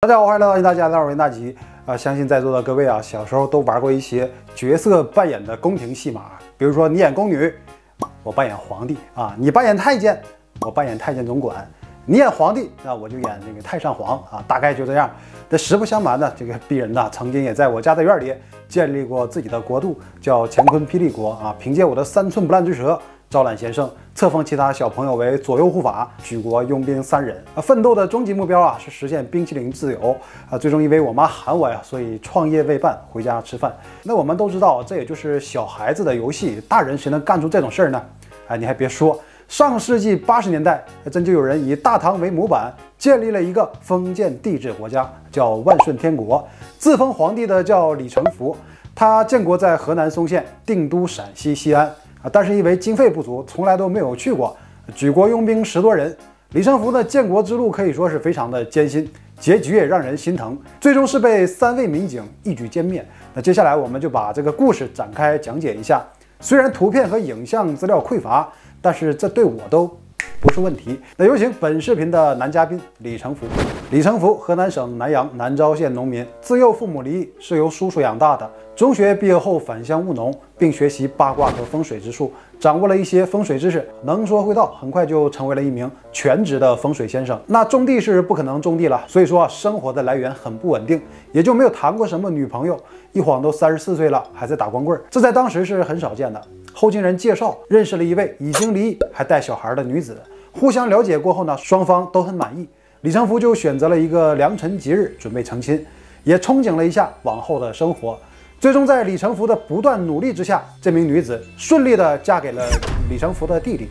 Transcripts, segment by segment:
大家好，欢迎来到大家的二维大吉相信在座的各位啊，小时候都玩过一些角色扮演的宫廷戏码，比如说你演宫女，我扮演皇帝啊；你扮演太监，我扮演太监总管；你演皇帝，那我就演这个太上皇啊。大概就这样。这实不相瞒呢，这个鄙人呢，曾经也在我家的院里建立过自己的国度，叫乾坤霹雳国啊。凭借我的3寸不烂之舌，招揽贤圣，册封其他小朋友为左右护法，举国拥兵3人奋斗的终极目标啊是实现冰淇淋自由最终因为我妈喊我呀，所以创业未半，回家吃饭。那我们都知道，这也就是小孩子的游戏，大人谁能干出这种事儿呢？你还别说，上世纪80年代，真就有人以大唐为模板，建立了一个封建帝制国家，叫万顺天国。自封皇帝的叫李成福，他建国在河南嵩县，定都陕西西安但是因为经费不足，从来都没有去过，举国拥兵10多人。李成福的建国之路可以说是非常的艰辛，结局也让人心疼，最终是被3位民警一举歼灭。那接下来我们就把这个故事展开讲解一下。虽然图片和影像资料匮乏，但是这对我都不是问题。那有请本视频的男嘉宾李成福。李成福，河南省南阳南召县农民，自幼父母离异，是由叔叔养大的。中学毕业后返乡务农，并学习八卦和风水之术，掌握了一些风水知识，能说会道，很快就成为了一名全职的风水先生。那种地是不可能种地了，所以说生活的来源很不稳定，也就没有谈过什么女朋友。一晃都34岁了，还在打光棍，这在当时是很少见的。后经人介绍，认识了一位已经离异还带小孩的女子，互相了解过后呢，双方都很满意。李成福就选择了一个良辰吉日准备成亲，也憧憬了一下往后的生活。最终在李成福的不断努力之下，这名女子顺利的嫁给了李成福的弟弟。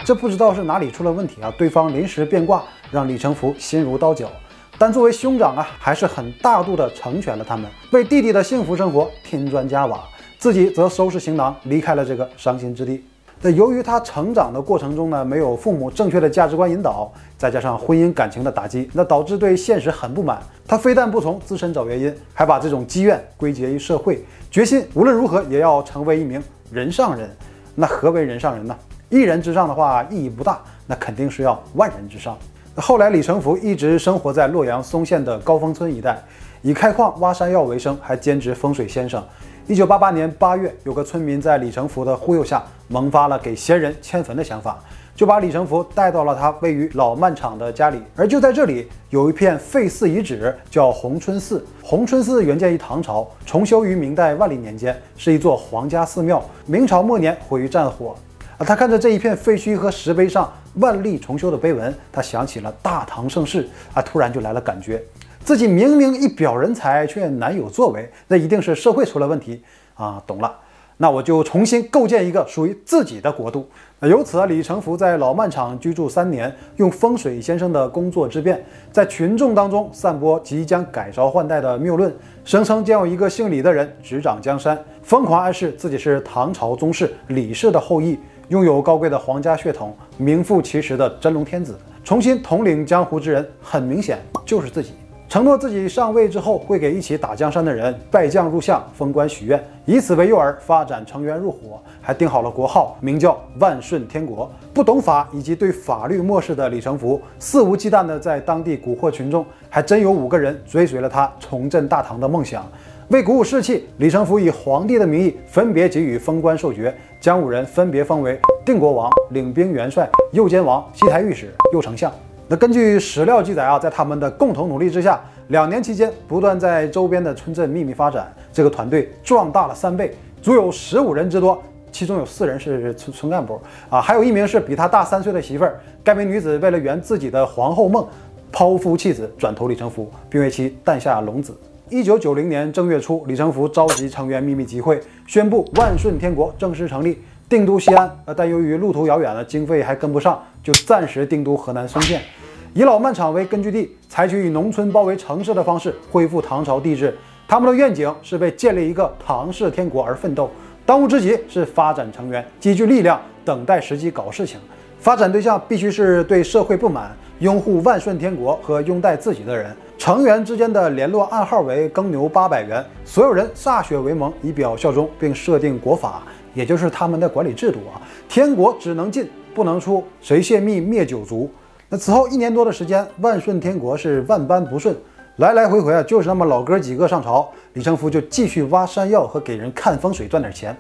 这不知道是哪里出了问题啊，对方临时变卦，让李成福心如刀绞。但作为兄长啊，还是很大度的成全了他们，为弟弟的幸福生活添砖加瓦，自己则收拾行囊离开了这个伤心之地。那由于他成长的过程中呢，没有父母正确的价值观引导，再加上婚姻感情的打击，那导致对现实很不满。他非但不从自身找原因，还把这种积怨归结于社会，决心无论如何也要成为一名人上人。那何为人上人呢？一人之上的话意义不大，那肯定是要万人之上。后来李成福一直生活在洛阳嵩县的高峰村一带，以开矿挖山药为生，还兼职风水先生。1988年8月，有个村民在李成福的忽悠下，萌发了给先人迁坟的想法，就把李成福带到了他位于老漫场的家里。而就在这里，有一片废寺遗址，叫宏春寺。宏春寺原建于唐朝，重修于明代万历年间，是一座皇家寺庙。明朝末年毁于战火。他看着这一片废墟和石碑上万历重修的碑文，他想起了大唐盛世突然就来了感觉。自己明明一表人才，却难有作为，那一定是社会出了问题懂了。那我就重新构建一个属于自己的国度。由此李成福在老漫场居住3年，用风水先生的工作之便，在群众当中散播即将改朝换代的谬论，声称将有一个姓李的人执掌江山，疯狂暗示自己是唐朝宗室李氏的后裔，拥有高贵的皇家血统，名副其实的真龙天子，重新统领江湖之人，很明显就是自己。承诺自己上位之后会给一起打江山的人拜将入相，封官许愿，以此为诱饵发展成员入伙，还定好了国号，名叫万顺天国。不懂法以及对法律漠视的李成福，肆无忌惮地在当地蛊惑群众，还真有5个人追随了他重振大唐的梦想。为鼓舞士气，李成福以皇帝的名义分别给予封官授爵，将5人分别封为定国王、领兵元帅、右监王、西台御史、右丞相。那根据史料记载在他们的共同努力之下，2年期间不断在周边的村镇秘密发展，这个团队壮大了3倍，足有15人之多，其中有4人是村干部还有1名是比他大3岁的媳妇儿。该名女子为了圆自己的皇后梦，抛夫弃子，转投李成福，并为其诞下龙子。1990年正月初，李成福召集成员秘密集会，宣布万顺天国正式成立，定都西安。但由于路途遥远经费还跟不上，就暂时定都河南嵩县，以老漫场为根据地，采取以农村包围城市的方式恢复唐朝帝制。他们的愿景是为建立一个唐氏天国而奋斗，当务之急是发展成员，积聚力量，等待时机搞事情。发展对象必须是对社会不满、拥护万顺天国和拥戴自己的人。成员之间的联络暗号为耕牛800元，所有人歃血为盟，以表效忠，并设定国法，也就是他们的管理制度啊。天国只能进不能出，谁泄密灭九族。那此后1年多的时间，万顺天国是万般不顺，来来回回啊，就是那么老哥几个上朝，李成福就继续挖山药和给人看风水赚点钱。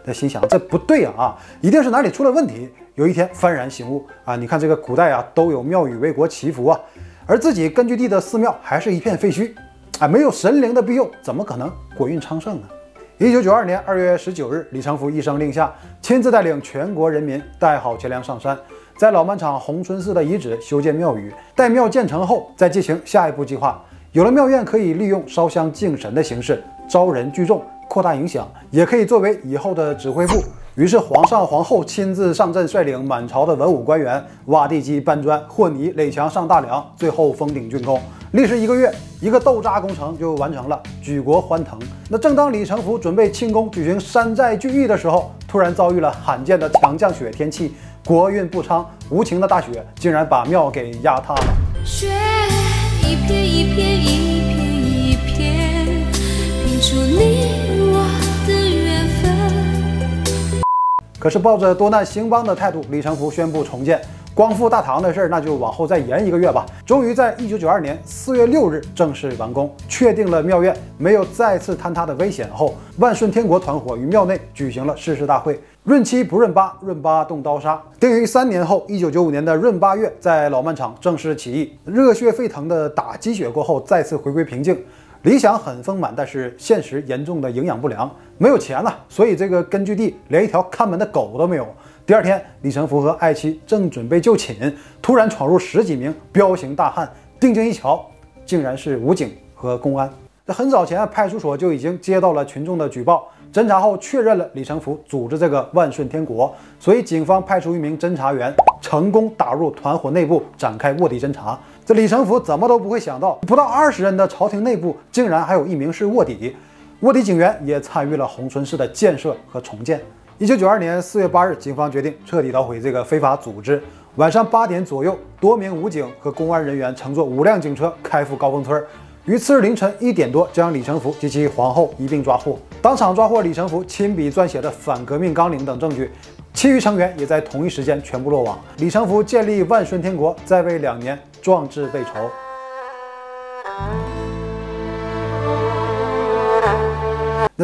那心想这不对啊，一定是哪里出了问题。有一天幡然醒悟啊，你看这个古代啊都有庙宇为国祈福啊，而自己根据地的寺庙还是一片废墟啊，没有神灵的庇佑，怎么可能国运昌盛呢？1992年2月19日，李成福一声令下，亲自带领全国人民带好钱粮上山，在老满场宏春寺的遗址修建庙宇。待庙建成后，再进行下一步计划。有了庙院，可以利用烧香敬神的形式招人聚众，扩大影响，也可以作为以后的指挥部。于是皇上、皇后亲自上阵，率领满朝的文武官员挖地基、搬砖、和泥、垒墙、上大梁，最后封顶竣工。历时1个月，一个豆渣工程就完成了，举国欢腾。那正当李成福准备庆功、举行山寨聚义的时候，突然遭遇了罕见的强降雪天气，国运不昌，无情的大雪竟然把庙给压塌了。雪一片一片一片一片，拼出你我的缘分。可是抱着多难兴邦的态度，李成福宣布重建光复大唐的事儿，那就往后再延1个月吧。终于在1992年4月6日正式完工，确定了庙院没有再次坍塌的危险后，万顺天国团伙于庙内举行了誓师大会。闰7不闰8，闰8动刀杀。定于3年后，1995年的闰8月，在老满场正式起义，热血沸腾的打鸡血过后，再次回归平静。理想很丰满，但是现实严重的营养不良，没有钱了，所以这个根据地连一条看门的狗都没有。第2天，李成福和爱妻正准备就寝，突然闯入10几名彪形大汉，定睛一瞧，竟然是武警和公安。这很早前，派出所就已经接到了群众的举报，侦查后确认了李成福组织这个万顺天国，所以警方派出1名侦查员，成功打入团伙内部展开卧底侦查。这李成福怎么都不会想到，不到20人的朝廷内部竟然还有1名是卧底。卧底警员也参与了宏春寺的建设和重建。1992年4月8日，警方决定彻底捣毁这个非法组织。晚上8点左右，多名武警和公安人员乘坐5辆警车开赴高峰村。于次日凌晨1点多，将李成福及其皇后一并抓获。当场抓获李成福亲笔撰写的反革命纲领等证据，其余成员也在同一时间全部落网。李成福建立万顺天国，在位2年，壮志未酬。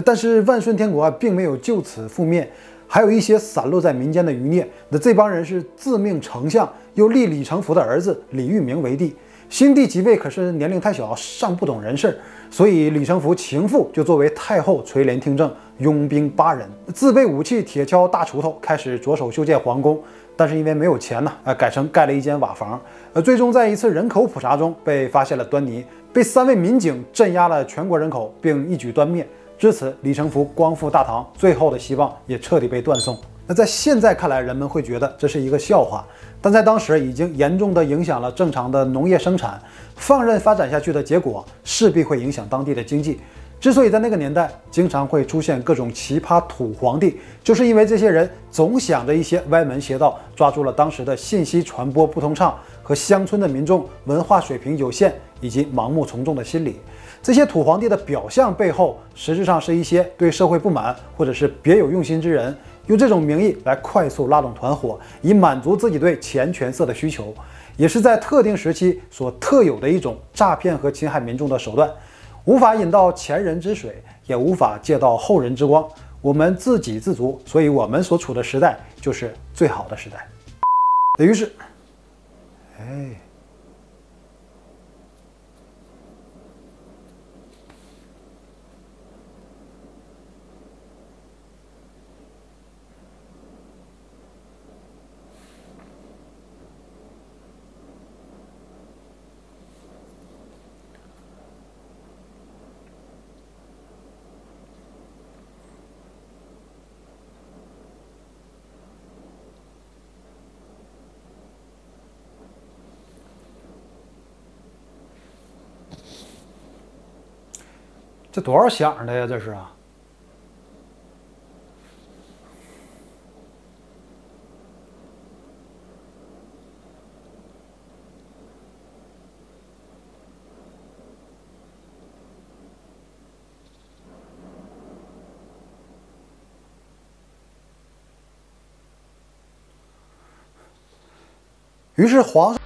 但是万顺天国并没有就此覆灭，还有一些散落在民间的余孽。这帮人是自命丞相，又立李成福的儿子李玉明为帝。新帝即位，可是年龄太小，尚不懂人事，所以李成福情妇就作为太后垂帘听政，拥兵8人，自备武器铁锹、大锄头，开始着手修建皇宫。但是因为没有钱呢，改成盖了一间瓦房。最终在一次人口普查中被发现了端倪，被3位民警镇压了全国人口，并一举端灭。至此，李成福光复大唐最后的希望也彻底被断送。那在现在看来，人们会觉得这是一个笑话，但在当时已经严重的影响了正常的农业生产，放任发展下去的结果势必会影响当地的经济。之所以在那个年代经常会出现各种奇葩土皇帝，就是因为这些人总想着一些歪门邪道，抓住了当时的信息传播不通畅和乡村的民众文化水平有限以及盲目从众的心理。这些土皇帝的表象背后，实质上是一些对社会不满或者是别有用心之人，用这种名义来快速拉拢团伙，以满足自己对钱权色的需求，也是在特定时期所特有的一种诈骗和侵害民众的手段。无法饮到前人之水，也无法借到后人之光，我们自给自足，所以我们所处的时代就是最好的时代。于是，这多少响的呀？这是啊！于是皇上